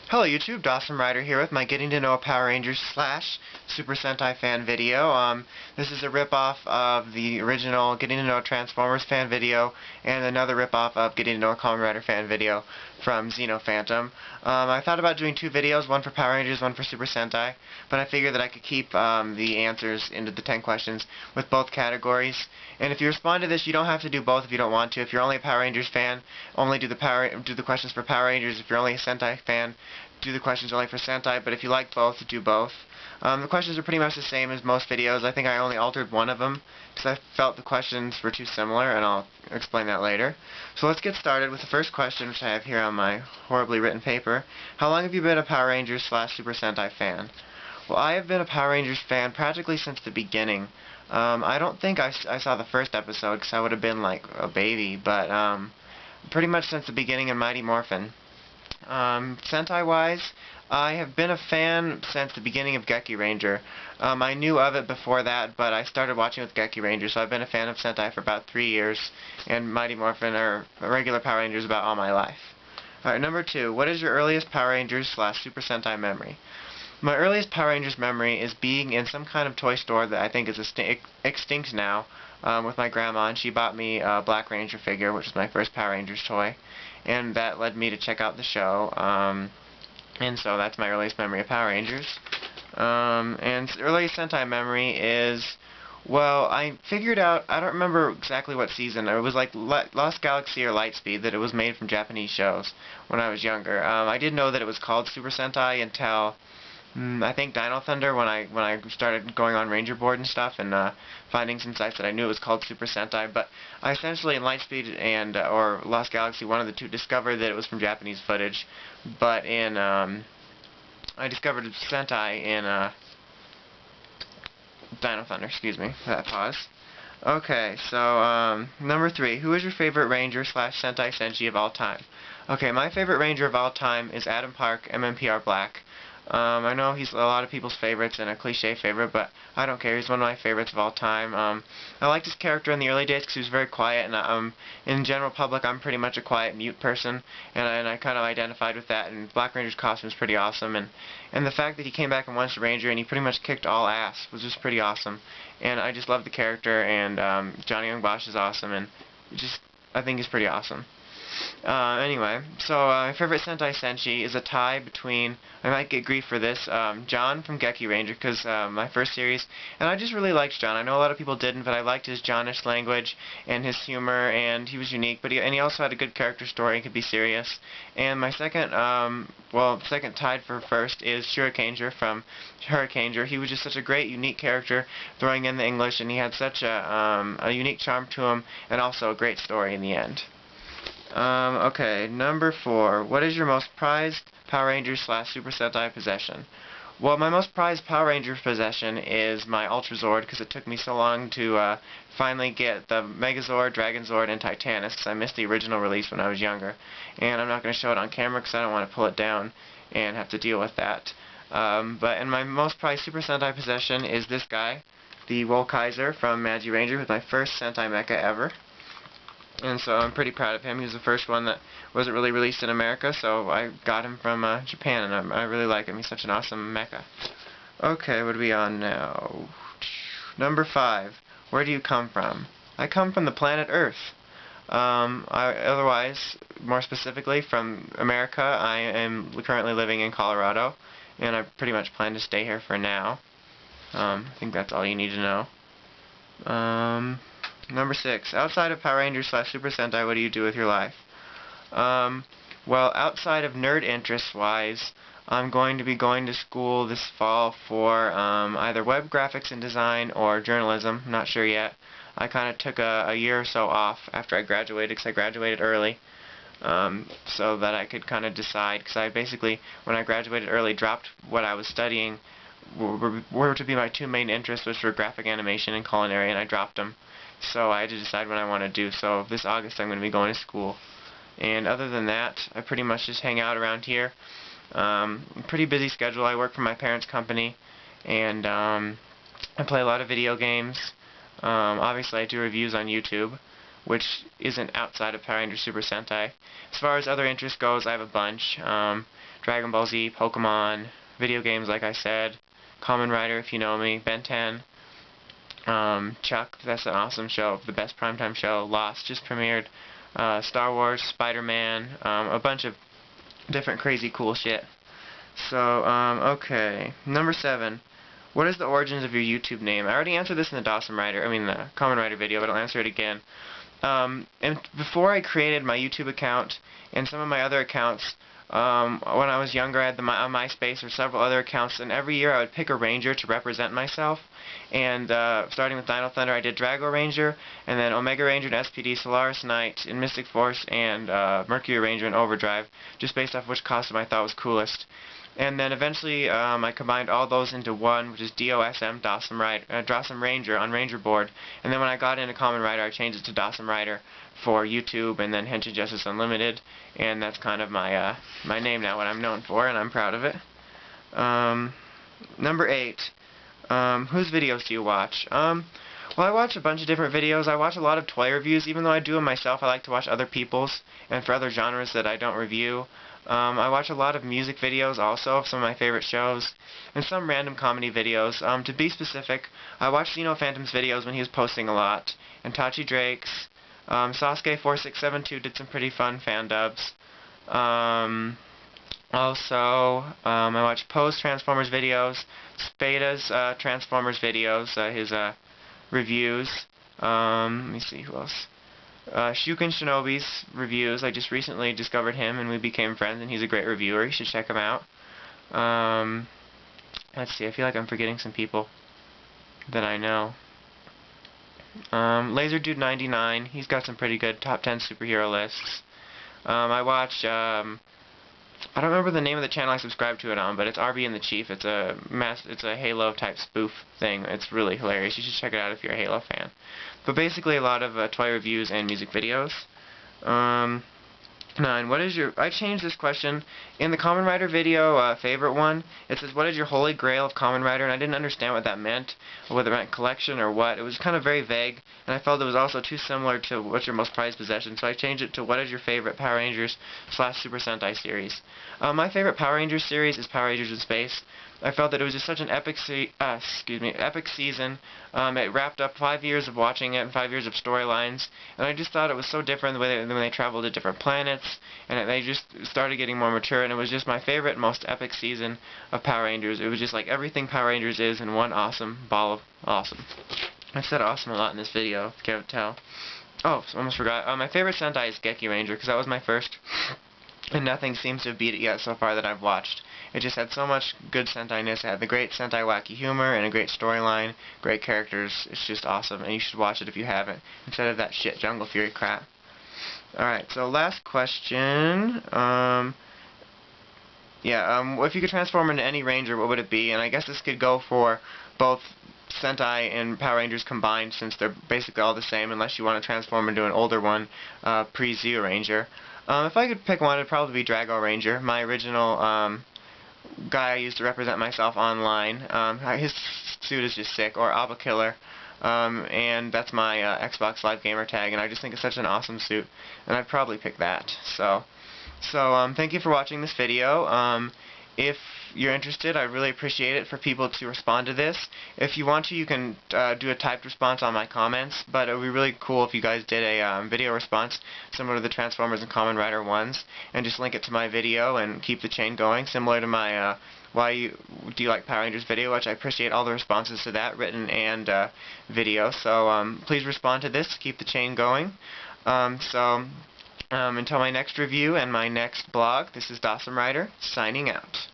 Hello YouTube, Dawson Rider here with my Getting to Know a Power Rangers slash Super Sentai fan video. This is a ripoff of the original Getting to Know a Transformers fan video and another ripoff of Getting to Know a Kamen Rider fan video from Xeno Phantom. I thought about doing two videos, one for Power Rangers, one for Super Sentai, but I figured that I could keep the answers into the 10 questions with both categories. And if you respond to this, you don't have to do both if you don't want to. If you're only a Power Rangers fan, only do the questions for Power Rangers. If you're only a Sentai fan, do the questions only for Sentai, but if you like both, do both. The questions are pretty much the same as most videos. I think I only altered one of them because I felt the questions were too similar, and I'll explain that later. So let's get started with the first question, which I have here on my horribly written paper. How long have you been a Power Rangers slash Super Sentai fan? Well, I have been a Power Rangers fan practically since the beginning. I don't think I saw the first episode because I would have been like a baby, but pretty much since the beginning in Mighty Morphin. Sentai-wise, I have been a fan since the beginning of Geki Ranger. I knew of it before that, but I started watching with Geki Ranger, so I've been a fan of Sentai for about 3 years, and Mighty Morphin or regular Power Rangers about all my life. Alright, number 2. What is your earliest Power Rangers slash Super Sentai memory? My earliest Power Rangers memory is being in some kind of toy store that I think is extinct now, with my grandma, and she bought me a Black Ranger figure, which was my first Power Rangers toy, and that led me to check out the show, and so that's my earliest memory of Power Rangers. And earliest Sentai memory is, well, I figured out, I don't remember exactly what season, it was like Lost Galaxy or Lightspeed, that it was made from Japanese shows when I was younger. I didn't know that it was called Super Sentai until I think Dino Thunder, when I started going on Ranger Board and stuff and finding some sites that I knew it was called Super Sentai, but I essentially in Lightspeed and or Lost Galaxy, one of the two, discovered that it was from Japanese footage, but in I discovered Sentai in Dino Thunder, excuse me for that pause. Okay, so number 3, who is your favorite Ranger slash Sentai senshi of all time? Okay, my favorite Ranger of all time is Adam Park, MMPR Black. I know he's a lot of people's favorites and a cliche favorite, but I don't care. He's one of my favorites of all time. I liked his character in the early days because he was very quiet, and in general public, I'm pretty much a quiet, mute person, and I kind of identified with that. And Black Ranger's costume is pretty awesome, and the fact that he came back and once a Ranger and he pretty much kicked all ass was just pretty awesome. And I just love the character, and Johnny Young Bosch is awesome, and I think he's pretty awesome. Anyway, so my favorite Sentai senshi is a tie between, I might get grief for this, John from Geki Ranger, because my first series, and I just really liked John. I know a lot of people didn't, but I liked his Johnish language and his humor, and he was unique, but he also had a good character story and could be serious. And my second, second tied for first is Shurikenger from Hurricaneger. He was just such a great, unique character, throwing in the English, and he had such a unique charm to him, and also a great story in the end. Okay, number 4. What is your most prized Power Rangers slash Super Sentai possession? Well, my most prized Power Rangers possession is my Ultrazord, because it took me so long to finally get the Megazord, Dragonzord, and Titanus, because I missed the original release when I was younger. And I'm not going to show it on camera because I don't want to pull it down and have to deal with that. And my most prized Super Sentai possession is this guy, the Wolkaiser from Magi Ranger, with my first Sentai mecha ever. And so I'm pretty proud of him. He was the first one that wasn't really released in America, so I got him from Japan, and I really like him. He's such an awesome mecha. Okay, what are we on now? Number 5. Where do you come from? I come from the planet Earth. Otherwise, more specifically, from America. I am currently living in Colorado, and I pretty much plan to stay here for now. I think that's all you need to know. Number 6. Outside of Power Rangers slash Super Sentai, what do you do with your life? Well, outside of nerd interests-wise, I'm going to be going to school this fall for either web graphics and design or journalism. I'm not sure yet. I kind of took a year or so off after I graduated, because I graduated early, so that I could kind of decide, because I basically, when I graduated early, dropped what I was studying, were to be my 2 main interests, which were graphic animation and culinary, and I dropped them. So I had to decide what I want to do. So this August I'm going to be going to school. And other than that, I pretty much just hang out around here. Pretty busy schedule. I work for my parents' company, and I play a lot of video games. Obviously I do reviews on YouTube, which isn't outside of Power Rangers Super Sentai. As far as other interests goes, I have a bunch. Dragon Ball Z, Pokemon, video games like I said, Kamen Rider if you know me, Ben 10, Chuck, that's an awesome show, the best primetime show, Lost just premiered, Star Wars, Spider-Man, a bunch of different crazy cool shit. So, okay, number 7. What is the origins of your YouTube name? I already answered this in the the Kamen Rider video, but I'll answer it again. And before I created my YouTube account and some of my other accounts, when I was younger, I had MySpace or several other accounts, and every year I would pick a ranger to represent myself. And starting with Dino Thunder, I did Drago Ranger, and then Omega Ranger and SPD, Solaris Knight, and Mystic Force, and Mercury Ranger and Overdrive, just based off which costume I thought was coolest. And then eventually I combined all those into one, which is DOSM, Dawson Ranger on Ranger Board. And then when I got into Kamen Rider, I changed it to Dawson Rider for YouTube, and then Henshin Justice Unlimited. And that's kind of my my name now, what I'm known for, and I'm proud of it. Number 8. Whose videos do you watch? Well, I watch a bunch of different videos. I watch a lot of toy reviews. Even though I do them myself, I like to watch other people's, and for other genres that I don't review. I watch a lot of music videos also of some of my favorite shows, and some random comedy videos. To be specific, I watched Xeno Phantom's videos when he was posting a lot, and Tachi Drake's. Sasuke4672 did some pretty fun fan dubs. Also, I watched Poe's Transformers videos, Spada's Transformers videos, his reviews. Let me see, who else? Shuken Shinobi's reviews. I just recently discovered him and we became friends, and he's a great reviewer. You should check him out. Let's see, I feel like I'm forgetting some people that I know. LaserDude99, he's got some pretty good top 10 superhero lists. I watch, I don't remember the name of the channel I subscribe to it on, but it's RB and the Chief. It's a Halo type spoof thing. It's really hilarious. You should check it out if you're a Halo fan. But basically a lot of toy reviews and music videos. 9. What is your... I changed this question. In the Kamen Rider video, favorite one, it says, what is your holy grail of Kamen Rider? And I didn't understand what that meant, or whether it meant collection or what. It was kind of very vague, and I felt it was also too similar to what's your most prized possession, so I changed it to what is your favorite Power Rangers / Super Sentai series. My favorite Power Rangers series is Power Rangers in Space. I felt that it was just such an epic season. It wrapped up 5 years of watching it and 5 years of storylines, and I just thought it was so different the way when they traveled to different planets, and they just started getting more mature, and it was just my favorite, most epic season of Power Rangers. It was just like everything Power Rangers is in one awesome ball of awesome. I said awesome a lot in this video, if you can't tell. Oh, almost forgot. My favorite Sentai is Geki Ranger, because that was my first, and nothing seems to have beat it yet so far that I've watched. It just had so much good Sentai-ness. It had the great Sentai wacky humor and a great storyline, great characters. It's just awesome, and you should watch it if you haven't, instead of that shit Jungle Fury crap. Alright, so last question. If you could transform into any Ranger, what would it be? And I guess this could go for both Sentai and Power Rangers combined, since they're basically all the same, unless you want to transform into an older one, pre-Zeo Ranger. If I could pick one, it'd probably be Drago Ranger, my original guy I used to represent myself online. His suit is just sick, or Abba Killer. And that's my Xbox Live Gamer tag, and I just think it's such an awesome suit, and I'd probably pick that. So thank you for watching this video. If you're interested, I'd really appreciate it for people to respond to this. If you want to, you can do a typed response on my comments, but it would be really cool if you guys did a video response similar to the Transformers and Kamen Rider ones, and just link it to my video and keep the chain going, similar to my why do you like Power Rangers video, which I appreciate all the responses to that, written and video. So please respond to this to keep the chain going. Until my next review and my next blog, this is Dawson Rider, signing out.